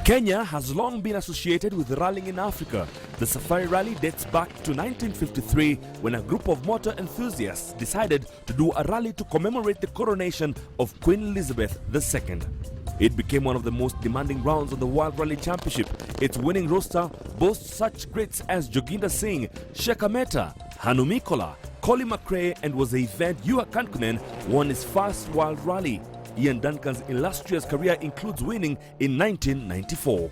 Kenya has long been associated with rallying in Africa. The Safari Rally dates back to 1953 when a group of motor enthusiasts decided to do a rally to commemorate the coronation of Queen Elizabeth II. It became one of the most demanding rounds of the World Rally Championship. Its winning roster boasts such greats as Joginder Singh, Shekhar Mehta, Hanumikola, Colin McRae, and was the event Yuha Kankunen won his first World Rally. Ian Duncan's illustrious career includes winning in 1994.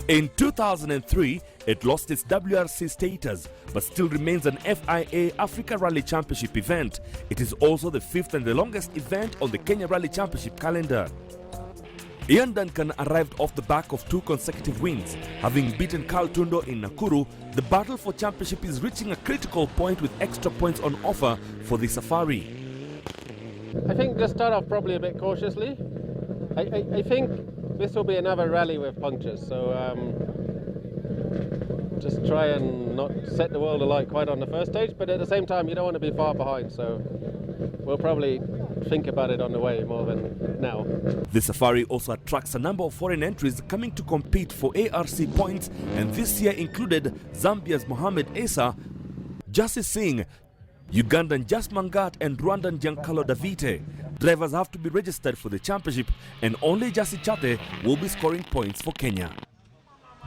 In 2003, it lost its WRC status, but still remains an FIA Africa Rally Championship event. It is also the fifth and the longest event on the Kenya Rally Championship calendar. Ian Duncan arrived off the back of two consecutive wins. Having beaten Carl Tundo in Nakuru, the battle for championship is reaching a critical point with extra points on offer for the Safari. I think just start off probably a bit cautiously. I think this will be another rally with punctures, so just try and not set the world alight quite on the first stage, but at the same time you don't want to be far behind, so we'll probably think about it on the way more than now. The Safari also attracts a number of foreign entries coming to compete for ARC points, and this year included Zambia's Mohamed Issa, Jassi Singh, Ugandan Jas Mangat, and Rwandan Giancarlo Davite. Drivers have to be registered for the championship, and only Jassi Chate will be scoring points for Kenya.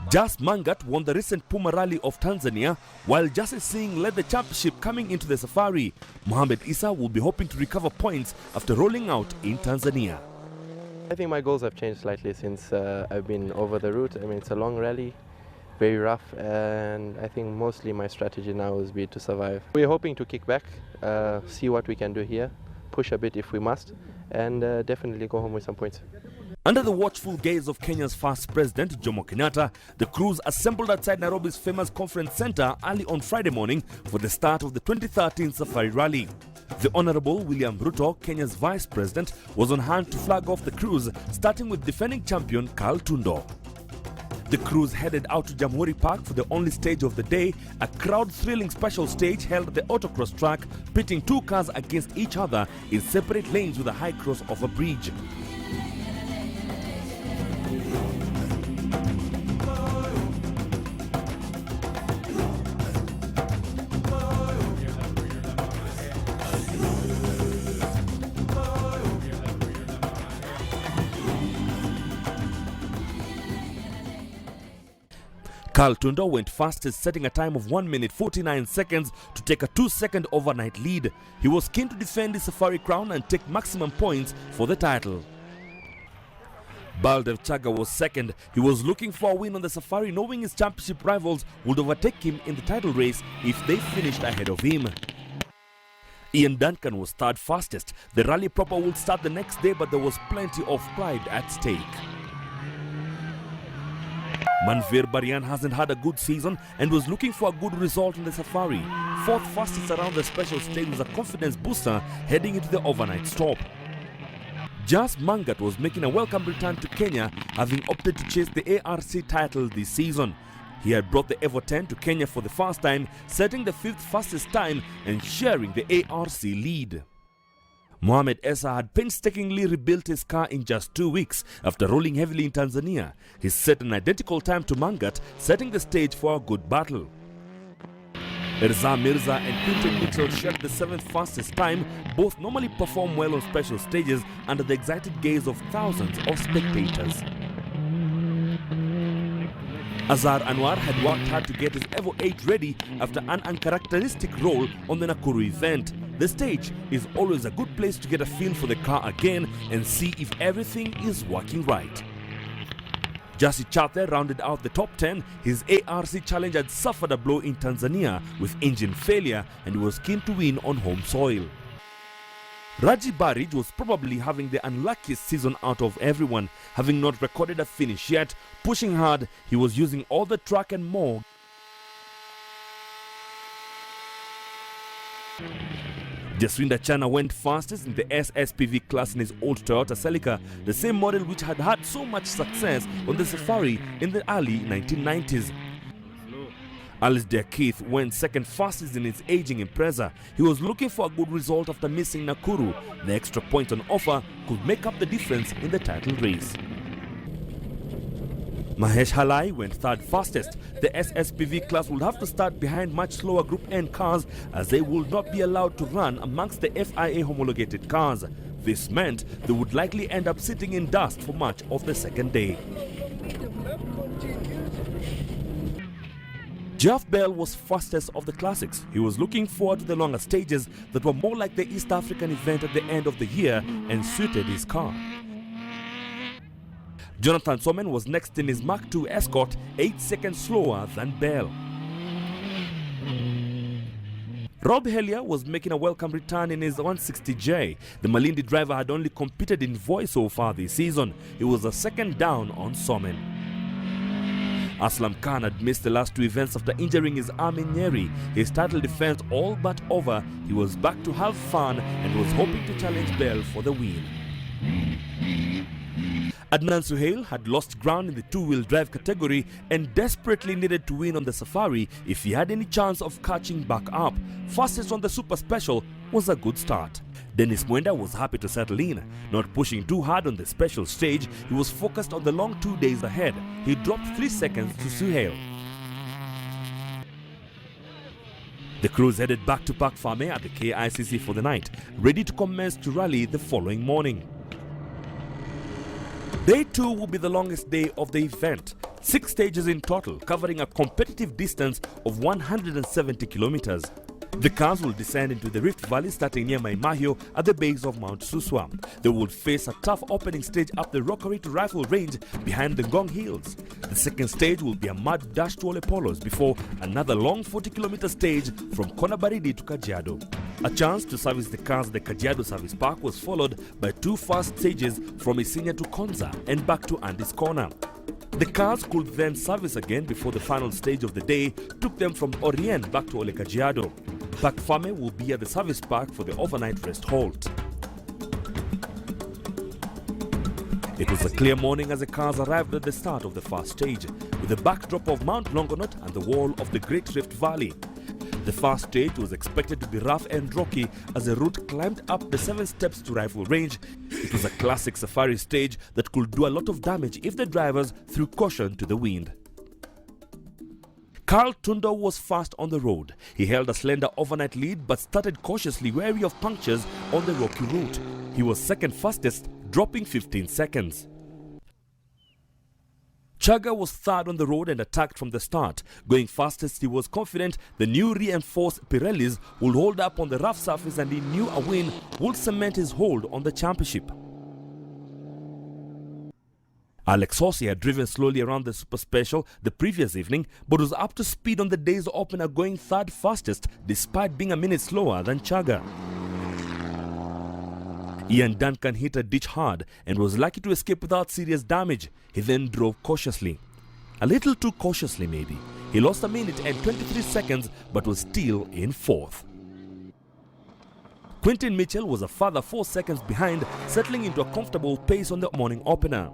Jas Mangat won the recent Puma Rally of Tanzania, while Jassi Singh led the championship coming into the Safari. Mohamed Issa will be hoping to recover points after rolling out in Tanzania. I think my goals have changed slightly since I've been over the route. I mean, it's a long rally, very rough, and I think mostly my strategy now is to survive. We're hoping to kick back, see what we can do here, push a bit if we must, and definitely go home with some points. Under the watchful gaze of Kenya's first president, Jomo Kenyatta, the crews assembled outside Nairobi's famous conference center early on Friday morning for the start of the 2013 Safari Rally. The Honorable William Ruto, Kenya's vice president, was on hand to flag off the crews, starting with defending champion Carl Tundo. The crews headed out to Jamhuri Park for the only stage of the day, a crowd-thrilling special stage held at the autocross track, pitting two cars against each other in separate lanes with a high cross of a bridge. Carl Tundo went fastest, setting a time of 1 minute 49 seconds to take a 2-second overnight lead. He was keen to defend his Safari crown and take maximum points for the title. Baldev Chaga was second. He was looking for a win on the Safari, knowing his championship rivals would overtake him in the title race if they finished ahead of him. Ian Duncan was third fastest. The rally proper would start the next day, but there was plenty of pride at stake. Manveer Barian hasn't had a good season and was looking for a good result in the Safari. Fourth fastest around the special stage was a confidence booster heading into the overnight stop. Jas Mangat was making a welcome return to Kenya, having opted to chase the ARC title this season. He had brought the Evo 10 to Kenya for the first time, setting the 5th fastest time and sharing the ARC lead. Mohamed Issa had painstakingly rebuilt his car in just 2 weeks after rolling heavily in Tanzania. He set an identical time to Mangat, setting the stage for a good battle. Erza Mirza and Quinton Mitchell shared the 7th fastest time. Both normally perform well on special stages under the excited gaze of thousands of spectators. Azhar Anwar had worked hard to get his Evo 8 ready after an uncharacteristic roll on the Nakuru event. The stage is always a good place to get a feel for the car again and see if everything is working right. Jassi Chate rounded out the top 10. His ARC challenge had suffered a blow in Tanzania with engine failure, and he was keen to win on home soil. Raji Barij was probably having the unluckiest season out of everyone, having not recorded a finish yet. Pushing hard, he was using all the track and more. Jaswinda Chana went fastest in the SSPV class in his old Toyota Celica, the same model which had had so much success on the Safari in the early 1990s. Alisdair Keith went second fastest in his aging Impreza. He was looking for a good result after missing Nakuru. The extra points on offer could make up the difference in the title race. Mahesh Halai went third fastest. The SSPV class would have to start behind much slower Group N cars as they would not be allowed to run amongst the FIA homologated cars. This meant they would likely end up sitting in dust for much of the second day. Jeff Bell was fastest of the classics. He was looking forward to the longer stages that were more like the East African event at the end of the year and suited his car. Jonathan Somen was next in his Mark II Escort, 8 seconds slower than Bell. Rob Hellier was making a welcome return in his 160J. The Malindi driver had only competed in Voi so far this season. He was a second down on Somen. Aslam Khan had missed the last two events after injuring his arm in Nyeri. His title defense all but over. He was back to have fun and was hoping to challenge Bell for the win. Adnan Suhail had lost ground in the two-wheel drive category and desperately needed to win on the Safari if he had any chance of catching back up. Fastest on the Super Special was a good start. Dennis Mwenda was happy to settle in. Not pushing too hard on the special stage, he was focused on the long 2 days ahead. He dropped 3 seconds to Suhail. The crews headed back to Park Farme at the KICC for the night, ready to commence to rally the following morning. Day 2 will be the longest day of the event. 6 stages in total, covering a competitive distance of 170 kilometers. The cars will descend into the Rift Valley starting near Maimahio at the base of Mount Suswa. They will face a tough opening stage up the Rockery to Rifle Range behind the Ngong Hills. The second stage will be a mud dash to Ole Polos before another long 40-kilometer stage from Konabaridi to Kajiado. A chance to service the cars at the Kajiado Service Park was followed by 2 fast stages from Isinya to Konza and back to Andy's Corner. The cars could then service again before the final stage of the day took them from Orient back to Ole Kajiado. Park Farme will be at the service park for the overnight rest halt. It was a clear morning as the cars arrived at the start of the first stage, with the backdrop of Mount Longonot and the wall of the Great Rift Valley. The first stage was expected to be rough and rocky as the route climbed up the 7 steps to Rifle Range. It was a classic safari stage that could do a lot of damage if the drivers threw caution to the wind. Carl Tundo was fast on the road. He held a slender overnight lead but started cautiously wary of punctures on the rocky route. He was second fastest, dropping 15 seconds. Chaga was third on the road and attacked from the start. Going fastest, he was confident the new reinforced Pirellis would hold up on the rough surface and he knew a win would cement his hold on the championship. Alex Hossie had driven slowly around the Super Special the previous evening but was up to speed on the day's opener, going third fastest despite being a minute slower than Chaga. Ian Duncan hit a ditch hard and was lucky to escape without serious damage. He then drove cautiously. A little too cautiously maybe. He lost a minute and 23 seconds but was still in 4th. Quintin Mitchell was a further 4 seconds behind, settling into a comfortable pace on the morning opener.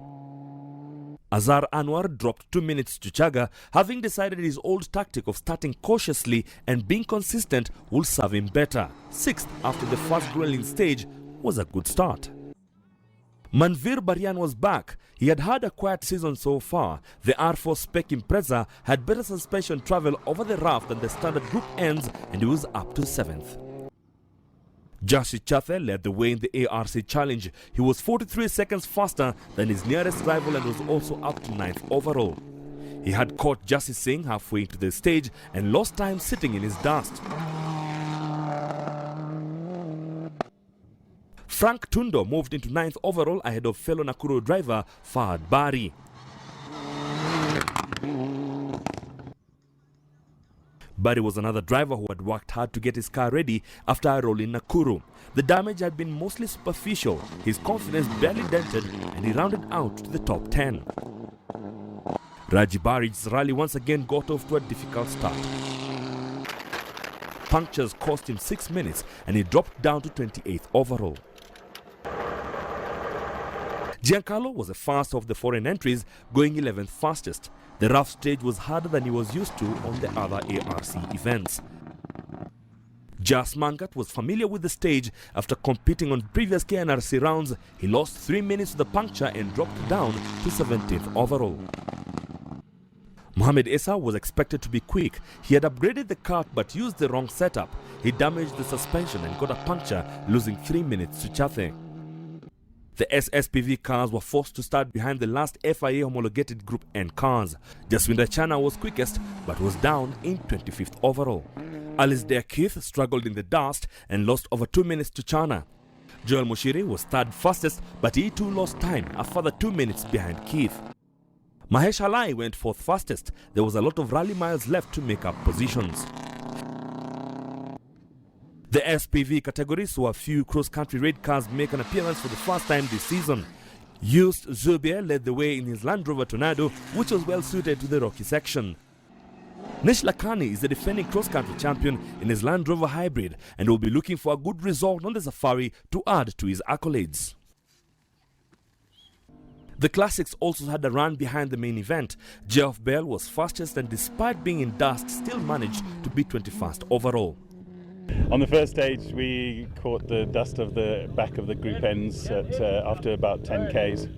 Azhar Anwar dropped 2 minutes to Chaga, having decided his old tactic of starting cautiously and being consistent will serve him better. 6th after the first grueling stage was a good start. Manvir Baryan was back. He had had a quiet season so far. The R4 Spec Impreza had better suspension travel over the rough than the standard group ends and he was up to 7th. Jashi Chathe led the way in the ARC Challenge. He was 43 seconds faster than his nearest rival and was also up to 9th overall. He had caught Jassi Singh halfway into the stage and lost time sitting in his dust. Frank Tundo moved into 9th overall ahead of fellow Nakuru driver Fahad Bari. Bari was another driver who had worked hard to get his car ready after a roll in Nakuru. The damage had been mostly superficial, his confidence barely dented, and he rounded out to the top 10. Raji Barij's rally once again got off to a difficult start. Punctures cost him 6 minutes and he dropped down to 28th overall. Giancarlo was the first of the foreign entries, going 11th fastest. The rough stage was harder than he was used to on the other ARC events. Jas Mangat was familiar with the stage. After competing on previous KNRC rounds, he lost 3 minutes to the puncture and dropped down to 17th overall. Mohamed Issa was expected to be quick. He had upgraded the kart but used the wrong setup. He damaged the suspension and got a puncture, losing 3 minutes to Chathe. The SSPV cars were forced to start behind the last FIA homologated Group N cars. Jaswinder Chana was quickest but was down in 25th overall. Alisdair Keith struggled in the dust and lost over 2 minutes to Chana. Joel Mushiri was third fastest, but he too lost time, a further 2 minutes behind Keith. Mahesh Halai went fourth fastest. There was a lot of rally miles left to make up positions. The SPV category saw a few cross-country raid cars make an appearance for the first time this season. Just Zubier led the way in his Land Rover Tornado, which was well suited to the rocky section. Nish Lakhani is the defending cross-country champion in his Land Rover Hybrid and will be looking for a good result on the Safari to add to his accolades. The Classics also had a run behind the main event. Geoff Bell was fastest and despite being in dust still managed to be 21st overall. On the first stage we caught the dust of the back of the group ends after about 10 Ks.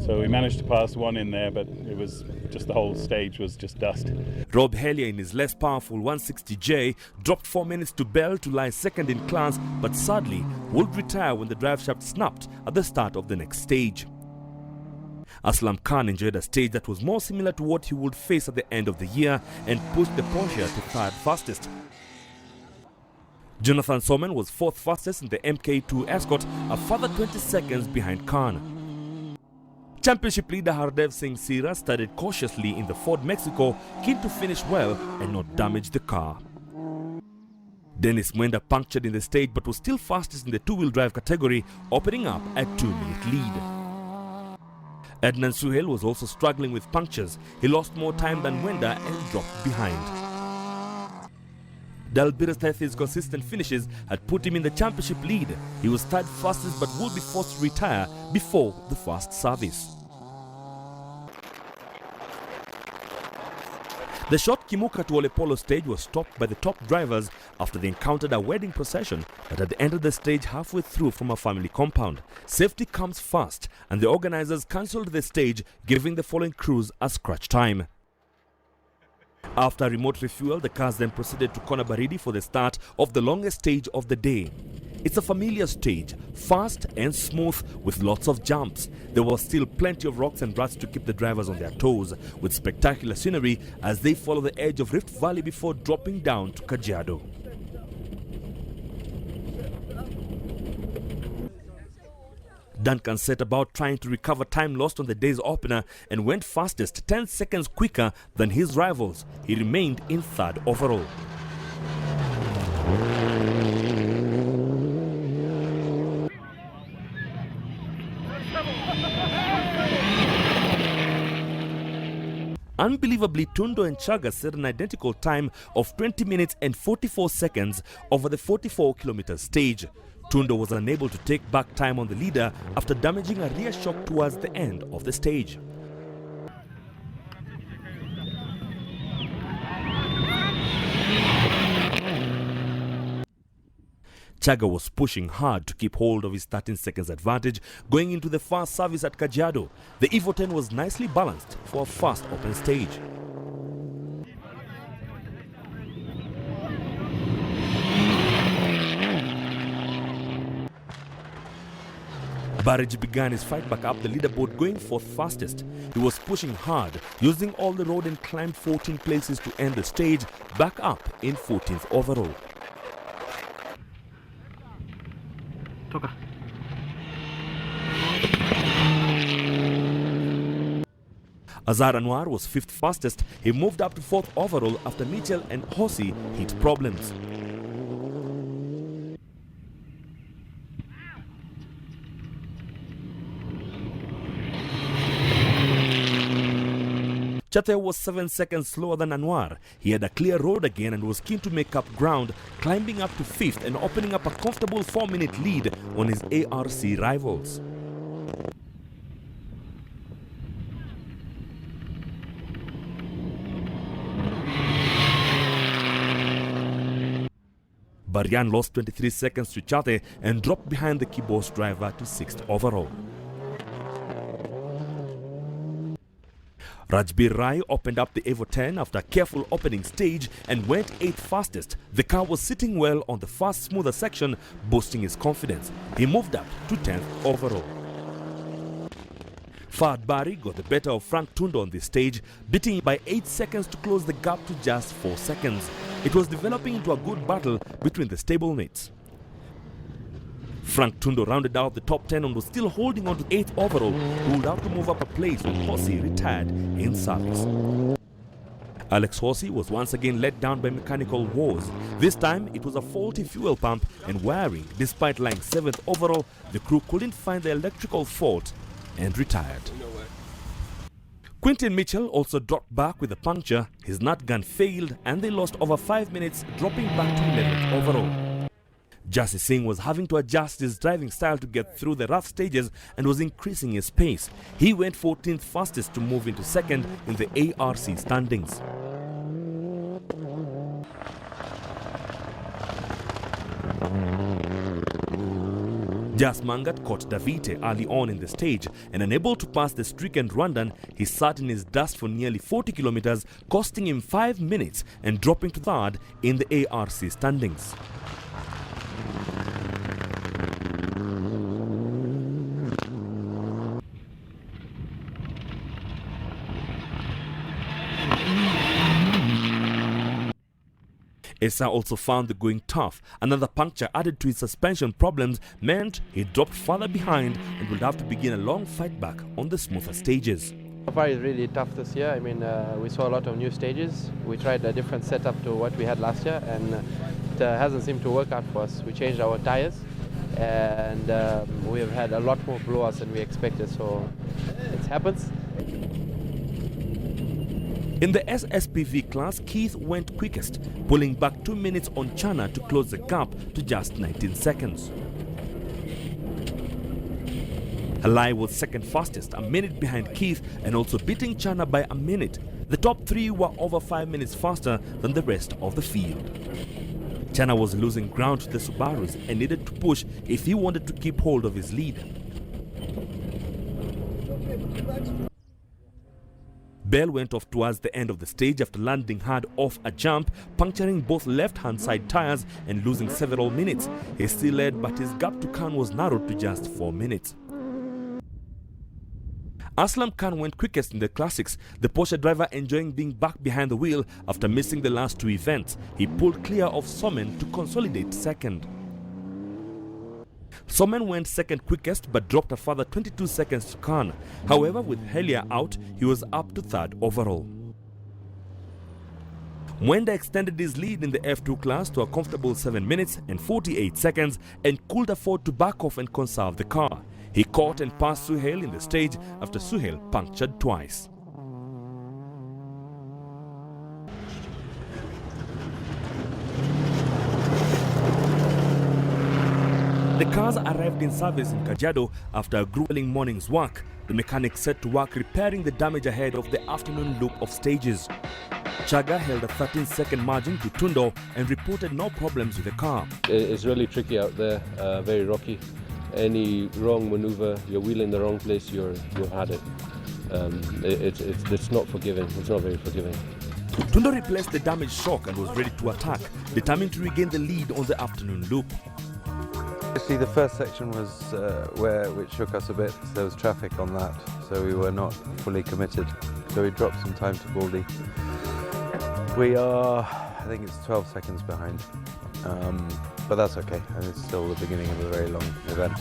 So we managed to pass one in there, but it was just the whole stage was just dust. Rob Hellier in his less powerful 160J dropped 4 minutes to Bell to lie second in class, but sadly would retire when the drive shaft snapped at the start of the next stage. Aslam Khan enjoyed a stage that was more similar to what he would face at the end of the year and pushed the Porsche to third fastest. Jonathan Soman was fourth fastest in the MK2 Escort, a further 20 seconds behind Khan. Championship leader Hardev Singh Sira started cautiously in the Ford Mexico, keen to finish well and not damage the car. Dennis Mwenda punctured in the stage but was still fastest in the two-wheel drive category, opening up a 2-minute lead. Adnan Suhail was also struggling with punctures. He lost more time than Mwenda and dropped behind. Dalbir Thethi's consistent finishes had put him in the championship lead. He was third fastest but would be forced to retire before the first service. The short Kimuka to Ole Polo stage was stopped by the top drivers after they encountered a wedding procession that had entered the stage halfway through from a family compound. Safety comes first and the organizers cancelled the stage, giving the following crews a scratch time. After a remote refuel, the cars then proceeded to Kona Baridi for the start of the longest stage of the day. It's a familiar stage, fast and smooth with lots of jumps. There was still plenty of rocks and ruts to keep the drivers on their toes, with spectacular scenery as they follow the edge of Rift Valley before dropping down to Kajiado. Duncan set about trying to recover time lost on the day's opener and went fastest, 10 seconds quicker than his rivals. He remained in third overall. Unbelievably, Tundo and Chaga set an identical time of 20 minutes and 44 seconds over the 44-kilometer stage. Tundo was unable to take back time on the leader after damaging a rear shock towards the end of the stage. Chaga was pushing hard to keep hold of his 13 seconds advantage going into the first service at Kajiado. The Evo 10 was nicely balanced for a fast open stage. Barrage began his fight back up the leaderboard, going fourth fastest. He was pushing hard, using all the road and climbed 14 places to end the stage, back up in 14th overall. Toka. Azhar Anwar was fifth fastest. He moved up to fourth overall after Mitchell and Hossi hit problems. Chathe was 7 seconds slower than Anwar. He had a clear road again and was keen to make up ground, climbing up to fifth and opening up a comfortable 4-minute lead on his ARC rivals. Baryan lost 23 seconds to Chathe and dropped behind the Kibos driver to 6th overall. Rajbir Rai opened up the Evo 10 after a careful opening stage and went 8th fastest. The car was sitting well on the fast, smoother section, boosting his confidence. He moved up to 10th overall. Fahad Bari got the better of Frank Tundo on this stage, beating him by 8 seconds to close the gap to just 4 seconds. It was developing into a good battle between the stablemates. Frank Tundo rounded out the top 10 and was still holding on to 8th overall, who would have to move up a place when Horsey retired in service. Alex Horsey was once again let down by mechanical woes. This time it was a faulty fuel pump and wiring. Despite lying 7th overall, the crew couldn't find the electrical fault and retired. Quintin Mitchell also dropped back with a puncture. His nut gun failed and they lost over 5 minutes, dropping back to 11th overall. Jassi Singh was having to adjust his driving style to get through the rough stages and was increasing his pace. He went 14th fastest to move into 2nd in the ARC standings. Jas Mangat caught Davite early on in the stage and unable to pass the stricken Rwandan, he sat in his dust for nearly 40 kilometers, costing him 5 minutes and dropping to 3rd in the ARC standings. Essa also found the going tough. Another puncture added to his suspension problems meant he dropped further behind and would have to begin a long fight back on the smoother stages. Safari is really tough this year. I mean, we saw a lot of new stages. We tried a different setup to what we had last year, and it hasn't seemed to work out for us. We changed our tires, and we've had a lot more blowouts than we expected, so it happens. In the SSPV class, Keith went quickest, pulling back 2 minutes on Chana to close the gap to just 19 seconds. Halai was 2nd fastest, a minute behind Keith and also beating Chana by a minute. The top 3 were over 5 minutes faster than the rest of the field. Chana was losing ground to the Subarus and needed to push if he wanted to keep hold of his lead. Bell went off towards the end of the stage after landing hard off a jump, puncturing both left-hand side tires and losing several minutes. He still led, but his gap to Khan was narrowed to just 4 minutes. Aslam Khan went quickest in the classics, the Porsche driver enjoying being back behind the wheel after missing the last 2 events. He pulled clear of Somen to consolidate 2nd. Somen went 2nd quickest but dropped a further 22 seconds to Khan. However, with Helia out, he was up to 3rd overall. Mwenda extended his lead in the F2 class to a comfortable 7 minutes and 48 seconds and could afford to back off and conserve the car. He caught and passed Suhail in the stage after Suhail punctured twice. The cars arrived in service in Kajiado after a grueling morning's work. The mechanics set to work repairing the damage ahead of the afternoon loop of stages. Chaga held a 13-second margin to Tundo and reported no problems with the car. It's really tricky out there, very rocky. Any wrong maneuver, your wheel in the wrong place, you've had it. It's not forgiving. It's not very forgiving. Tundo replaced the damaged shock and was ready to attack, determined to regain the lead on the afternoon loop. Actually, the first section was which shook us a bit. There was traffic on that, so we were not fully committed. So we dropped some time to Baldy. We are, I think it's 12 seconds behind, but that's okay. And it's still the beginning of a very long event.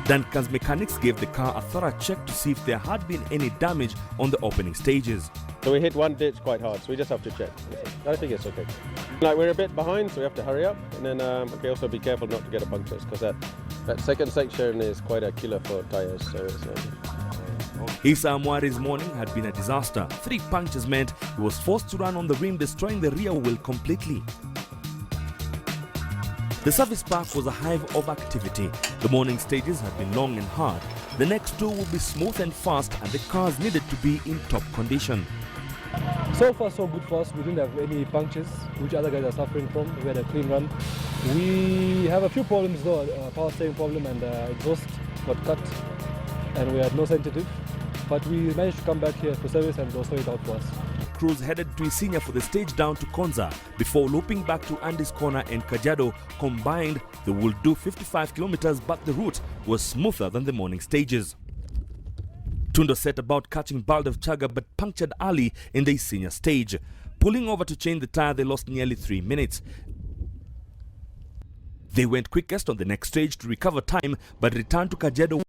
Duncan's mechanics gave the car a thorough check to see if there had been any damage on the opening stages. So we hit one ditch quite hard, so we just have to check. I think it's okay. Like, we're a bit behind, so we have to hurry up, and then okay, also be careful not to get a puncture, because that second section is quite a killer for tyres. So it's, Isa Amwari's morning had been a disaster. 3 punctures meant he was forced to run on the rim, destroying the rear wheel completely. The service park was a hive of activity. The morning stages had been long and hard. The next 2 would be smooth and fast, and the cars needed to be in top condition. So far, so good for us. We didn't have any punctures, which other guys are suffering from. We had a clean run. We have a few problems though, power steering problem and exhaust got cut, and we had no sensitive. but we managed to come back here for service and they'll sort it out for us. Crews headed to Isinya for the stage down to Konza before looping back to Andy's Corner and Kajiado. Combined, they will do 55 kilometers, but the route was smoother than the morning stages. Tundo set about catching Baldev Chaga but punctured early in the Isinya stage. Pulling over to change the tyre, they lost nearly 3 minutes. They went quickest on the next stage to recover time but returned to Kajiado